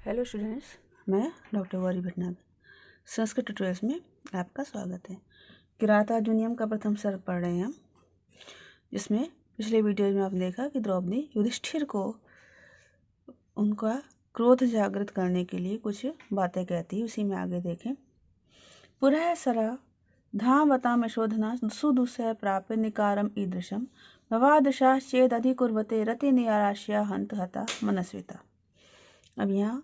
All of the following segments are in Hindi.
हेलो स्टूडेंट्स, मैं डॉक्टर गौरी भटनागर संस्कृत ट्यूटोरियल्स में आपका स्वागत है। किरातार्जुनीयम का प्रथम सर्ग पढ़ रहे हैं हम, जिसमें पिछले वीडियो में आपने देखा कि द्रौपदी युधिष्ठिर को उनका क्रोध जागृत करने के लिए कुछ बातें कहती है। उसी में आगे देखें। पुरः सरा धावताम यशोधना सुदुसह प्राप्य निकारम ईदृशम भवादशा चेद अधिकुर्वते रति निराश्या हंत हता मनस्विता। अब यहाँ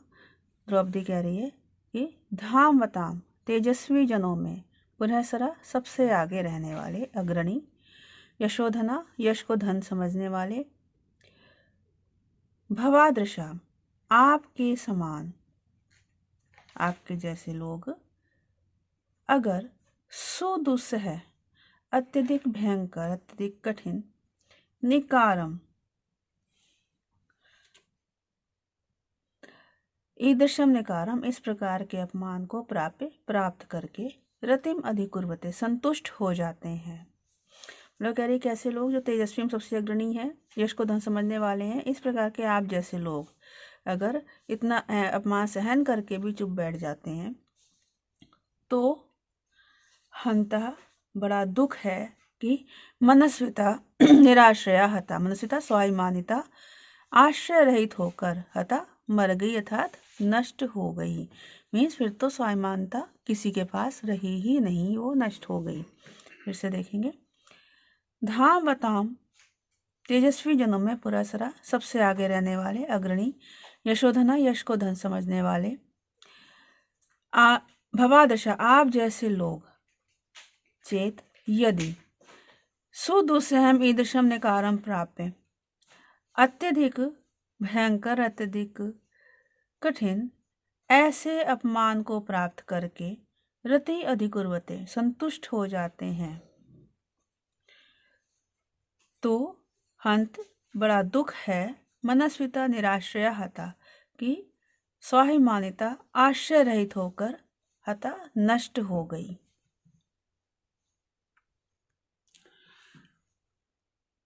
द्रौपदी कह रही है कि धामवताम तेजस्वी जनों में पुरःसरा सबसे आगे रहने वाले अग्रणी, यशोधना यश को धन समझने वाले, भवादृशा आपके समान आपके जैसे लोग, अगर सुदुस्सह अत्यधिक भयंकर अत्यधिक कठिन, निकारम ईदृशम निकारम इस प्रकार के अपमान को प्राप्त करके रतिम अधिकुर्वते संतुष्ट हो जाते हैं। मतलब कह रही कैसे लोग जो तेजस्वी में सबसे अग्रणी हैं, यश को धन समझने वाले हैं, इस प्रकार के आप जैसे लोग अगर इतना अपमान सहन करके भी चुप बैठ जाते हैं तो हंता बड़ा दुख है कि मनस्विता निराश्रया हता, मनस्विता स्वाभिमानिता आश्रय रहित होकर हता मर गई अर्थात नष्ट हो गई। मीन्स फिर तो स्वाभिमानता किसी के पास रही ही नहीं, वो नष्ट हो गई। फिर से देखेंगे। धावताम तेजस्वी जनों में पुरःसरा सबसे आगे रहने वाले अग्रणी, यशोधना यश को धन समझने वाले, भवादशा आप जैसे लोग, चेत यदि, सुदुस्सहम ईदृशम निकारम प्राप्य अत्यधिक भयंकर अत्यधिक कठिन ऐसे अपमान को प्राप्त करके रति अधिकुर्वते संतुष्ट हो जाते हैं तो हंत बड़ा दुख है, मनस्विता निराश्रया हता कि स्वाभिमानिता आश्रय रहित होकर हता नष्ट हो गई।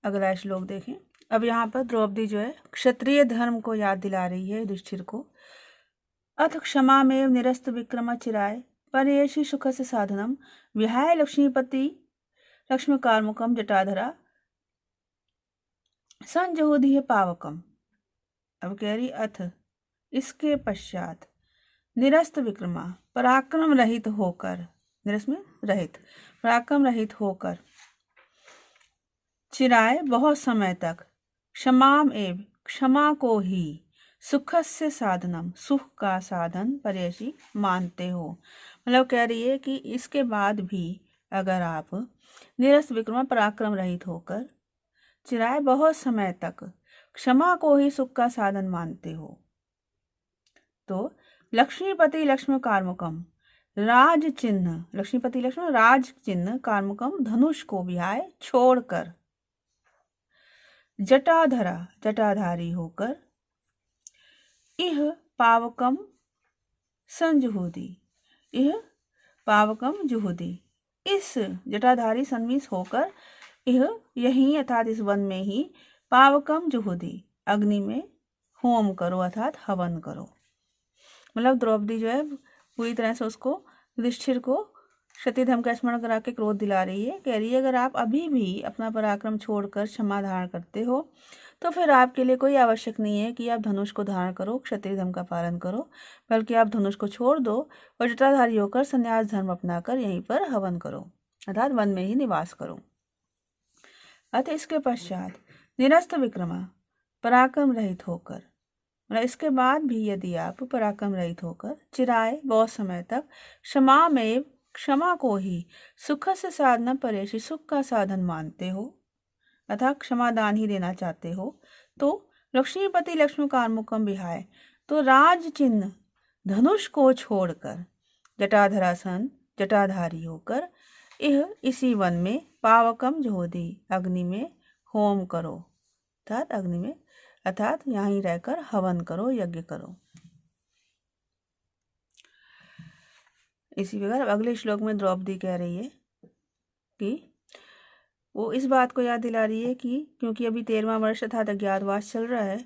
अगला श्लोक देखें। अब यहाँ पर द्रौपदी जो है क्षत्रिय धर्म को याद दिला रही है युधिष्ठिर को। अथ क्षमा में निरस्त विक्रम चिराय परेशि सुख से साधनम विहाय लक्ष्मीपति लक्ष्मी कार्मुकम जटाधरा संजहोधि पावकम। अब कह रही अथ इसके पश्चात निरस्त विक्रमा पराक्रम रहित होकर, निरस्त में रहित, पराक्रम रहित होकर, चिराय बहुत समय तक, क्षमाम एव क्षमा को ही, सुखस्य साधनम सुख का साधन परेशी मानते हो। मतलब कह रही है कि इसके बाद भी अगर आप निरस्त विक्रमा पराक्रम रहित होकर चिराय बहुत समय तक क्षमा को ही सुख का साधन मानते हो तो लक्ष्मीपति लक्ष्मी कार्मुकम राज चिन्ह, लक्ष्मीपति लक्ष्मी राज चिन्ह कार्मुकम धनुष को विहाय छोड़कर, जटाधरा जटाधारी होकर, इह पावकम संजुहुदी, इह पावकम जुहुदी इस जटाधारी सन्मीस होकर, इह यही अर्थात इस वन में ही, पावकम जुहुदी अग्नि में होम करो अर्थात हवन करो। मतलब द्रौपदी जो है पूरी तरह से उसको युधिष्ठिर को क्षत्रिय धर्म का स्मरण करा के क्रोध दिला रही है। कह रही है अगर आप अभी भी अपना पराक्रम छोड़कर क्षमा धारण करते हो तो फिर आपके लिए कोई आवश्यक नहीं है कि आप धनुष को धारण करो, क्षत्रिय धर्म का पालन करो, बल्कि आप धनुष को छोड़ दो और जटाधारी होकर संन्यास धर्म अपनाकर यहीं पर हवन करो अर्थात वन में ही निवास करो। अतः इसके पश्चात निरस्त विक्रमा पराक्रम रहित होकर, मतलब इसके बाद भी यदि आप पराक्रम रहित होकर, चिराय बहुत समय तक, क्षमा में क्षमा को ही, सुख से साधना परेशी सुख का साधन मानते हो अतः क्षमा दान ही देना चाहते हो तो लक्ष्मीपति लक्ष्मी कार्मुकम विहाय तो राज चिन्ह धनुष को छोड़कर जटाधरासन जटाधारी होकर, यह इसी वन में पावकम जोधी अग्नि में होम करो अर्थात अग्नि में अर्थात यहीं रहकर हवन करो, यज्ञ करो। इसी प्रकार अगले श्लोक में द्रौपदी कह रही है कि वो इस बात को याद दिला रही है कि क्योंकि अभी 13वां वर्ष अर्थात अज्ञातवास चल रहा है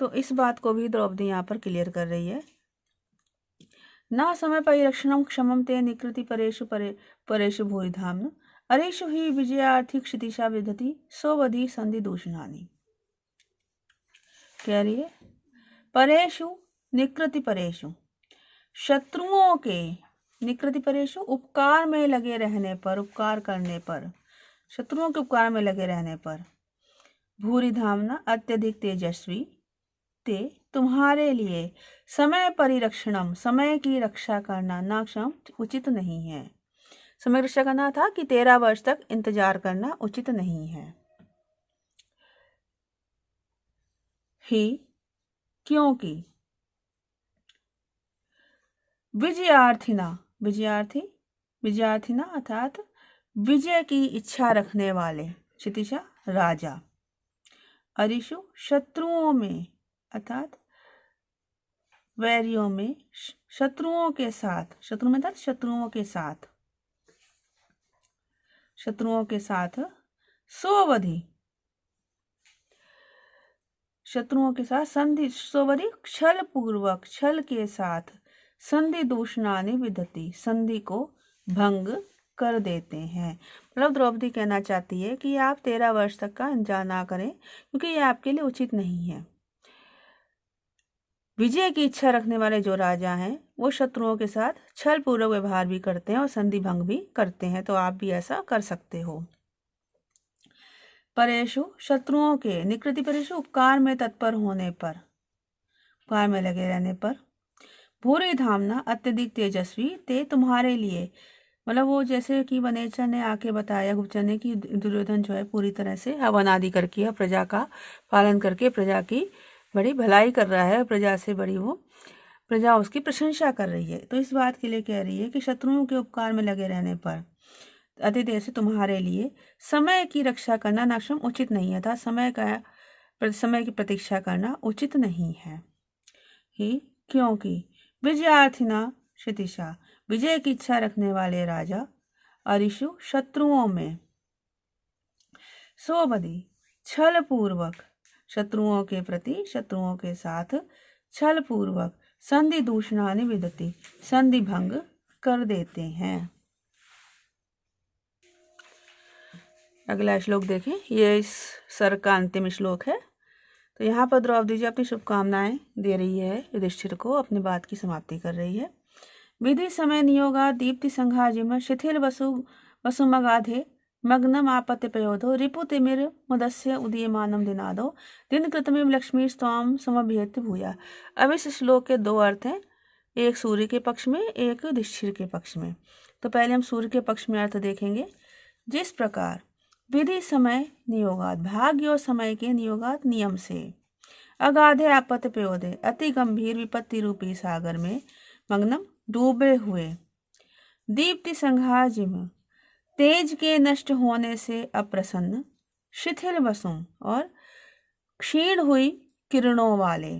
तो इस बात को भी द्रौपदी यहाँ पर क्लियर कर रही है ना समय परिरक्षणम क्षमम ते निकृति परेषु भूरिधाम अरेषु ही विजयार्थी क्षितिशा विदधति सोवधि संधि दूषणानि। कह रही है परेषु निकृति परेषु, शत्रुओं के, निकृति परेषु उपकार में लगे रहने पर, उपकार करने पर, शत्रुओं के उपकार में लगे रहने पर, भूरि धामना अत्यधिक तेजस्वी, ते तुम्हारे लिए समय परिरक्षणम, समय की रक्षा करना ना क्षम उचित नहीं है। समय रक्षा करना था कि 13 वर्ष तक इंतजार करना उचित नहीं है। ही क्योंकि विजयार्थिना, विजयार्थिना अर्थात विजय की इच्छा रखने वाले, क्षितिशा राजा, अरिषु शत्रुओं में अर्थात वैरियों में, शत्रुओं के साथ, शत्रु में था शत्रुओं के साथ, शत्रुओं के साथ, सोवधि, शत्रुओं के साथ संधि, सोवधि छल पूर्वक, छल के साथ, संधि दूषणानि विदधति, संधि को भंग कर देते हैं। मतलब द्रौपदी कहना चाहती है कि आप 13 वर्ष तक का इंतजार ना करें क्योंकि ये आपके लिए उचित नहीं है। विजय की इच्छा रखने वाले जो राजा हैं वो शत्रुओं के साथ छल पूर्वक व्यवहार भी करते हैं और संधि भंग भी करते हैं, तो आप भी ऐसा कर सकते हो। परेशु शत्रुओं के, निकृति परेशु उपकार में तत्पर होने पर, उपकार में लगे रहने पर, भूरि धामना अत्यधिक तेजस्वी, ते तुम्हारे लिए, मतलब वो जैसे कि वनेचर ने आके बताया गुप्तचर ने कि दुर्योधन जो है पूरी तरह से हवन आदि करके प्रजा का पालन करके प्रजा की बड़ी भलाई कर रहा है, प्रजा से बड़ी वो प्रजा उसकी प्रशंसा कर रही है। तो इस बात के लिए कह रही है कि शत्रुओं के उपकार में लगे रहने पर अति देर से तुम्हारे लिए समय की रक्षा करना नाक्षम उचित नहीं है, था समय की प्रतीक्षा करना उचित नहीं है। ही क्योंकि विजयार्थिना क्षितिशा, विजय की इच्छा रखने वाले राजा, अरिषु शत्रुओं में, सोवधि छल पूर्वक, शत्रुओं के प्रति, शत्रुओं के साथ छल पूर्वक, संधि दूषणानि विदधति, संधि भंग कर देते हैं। अगला श्लोक देखें, ये इस सर का अंतिम श्लोक है। तो यहाँ पर द्रौपदी जी अपनी शुभकामनाएं दे रही है युधिष्ठिर को, अपनी बात की समाप्ति कर रही है। विधि समय नियोगा दीप्ति संघाजिम शिथिल वसुमगाधे मग्नम आपत्ति प्रयोधो रिपुतिमिर मुदस्य उदीयमानम दिनादो दिन कृतमिव लक्ष्मी स्वाम समभ्येत भूया। अब इस श्लोक के 2 अर्थ हैं, एक सूर्य के पक्ष में, एक युधिष्ठिर के पक्ष में। तो पहले हम सूर्य के पक्ष में अर्थ देखेंगे। जिस प्रकार विधि समय नियोगात, भाग्य और समय के नियोगात नियम से, अगाधे आपत्ति प्रयोधे अति गंभीर विपत्ति रूपी सागर में मग्नम डूबे हुए, दीप्ति संघाजिम तेज के नष्ट होने से अप्रसन्न, शिथिल वसुम और क्षीण हुई किरणों वाले,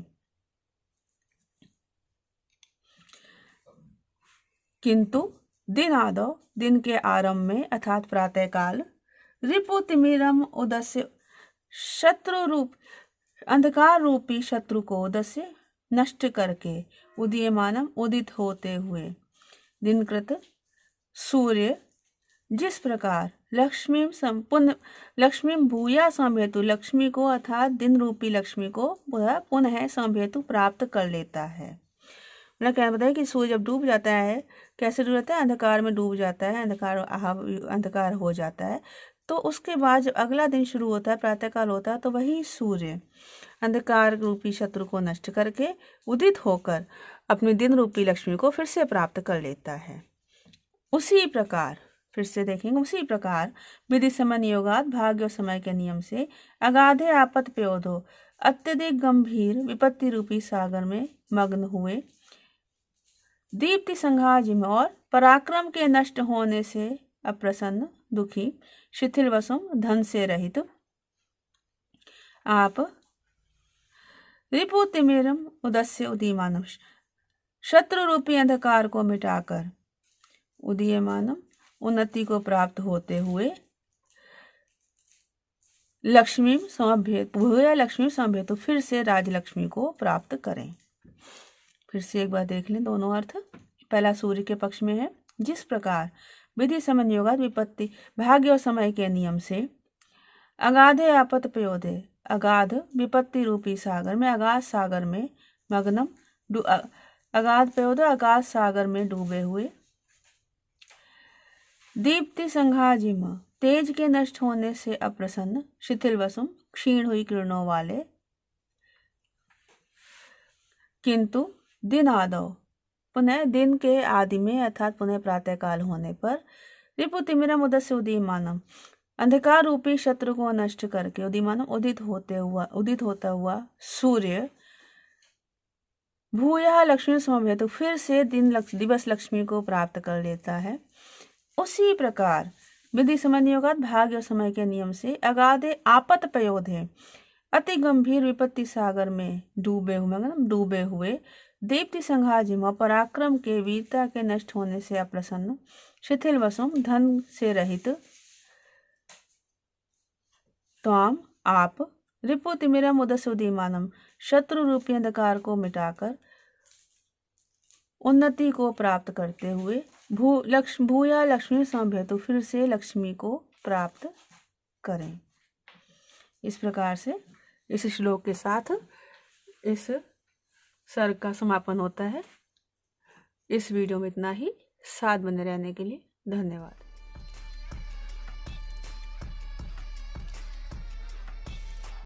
किंतु दिन आदो, दिन के आरंभ में अर्थात प्रातः काल, रिपुतिमिरम उदस्य शत्रु रूप, अंधकार रूपी शत्रु को उदस्य नष्ट करके, उदीयमानम उदित होते हुए, दिनकृत सूर्य जिस प्रकार लक्ष्मी संपूर्ण लक्ष्मी भूया संभेतु, लक्ष्मी को अर्थात दिन रूपी लक्ष्मी को पुनः संभेतु प्राप्त कर लेता है। मतलब कहना बताया कि सूर्य जब डूब जाता है, कैसे डूब जाता है, अंधकार में डूब जाता है, अंधकार हो जाता है। तो उसके बाद जब अगला दिन शुरू होता है, प्रातःकाल होता है, तो वही सूर्य अंधकार रूपी शत्रु को नष्ट करके उदित होकर अपनी दिन रूपी लक्ष्मी को फिर से प्राप्त कर लेता है। उसी प्रकार फिर से देखेंगे, उसी प्रकार विधि समय नियोगात, भाग्य और समय के नियम से, अगाधे आपत्ति प्रयोधो अत्यधिक गंभीर विपत्ति रूपी सागर में मग्न हुए, दीप्ति संघाजिम और पराक्रम के नष्ट होने से अप्रसन्न, दुखी, शिथिल वसुम धन से रहित, आप रिपुतिमिरम उदस्य उदीयमानम शत्रु रूपी अंधकार को मिटाकर उदीयमानम उन्नति को प्राप्त होते हुए, लक्ष्मी समभ्येतु फिर से राजलक्ष्मी को प्राप्त करें। फिर से एक बार देख लें दोनों अर्थ। पहला सूर्य के पक्ष में है। जिस प्रकार विधि समन्योगात विपत्ति भाग्य और समय के नियम से अगाधे आपत पयोधे, अगाध विपत्ति रूपी सागर में, अगाध सागर में मग्नम, अगाध पयोधे अगाध सागर में डूबे हुए, दीप्ति संघाजिम तेज के नष्ट होने से अप्रसन्न, शिथिल वसुम क्षीण हुई किरणों वाले, किंतु दिन आदौ पुनः दिन के आदि में अर्थात पुनः प्रातः काल होने पर, रिपुतिमिरम उदस्य उदीयमानम अंधकार रूपी शत्रु को नष्ट करके, उदीयमानम उदित होता हुआ सूर्य, भूयः लक्ष्मी समभेतु फिर से दिवस लक्ष्मी को प्राप्त कर लेता है। उसी प्रकार विधि समन्योगात भाग्य और समय के नियम से अगाधे आपत पयोधे अति गंभीर विपत्ति सागर में डूबे हुए दीप्ति संघाजिम पराक्रम के वीरता के नष्ट होने से अप्रसन्न, शिथिल वसुम धन से रहित, त्वाम आप, रिपुतिमिरम उदस्य उदीयमानम शत्रु रूपी अंधकार को मिटाकर उन्नति को प्राप्त करते हुए, भूया लक्ष्मी समभेतु फिर से लक्ष्मी को प्राप्त करें। इस प्रकार से इस श्लोक के साथ इस सर्ग का समापन होता है। इस वीडियो में इतना ही। साथ बने रहने के लिए धन्यवाद।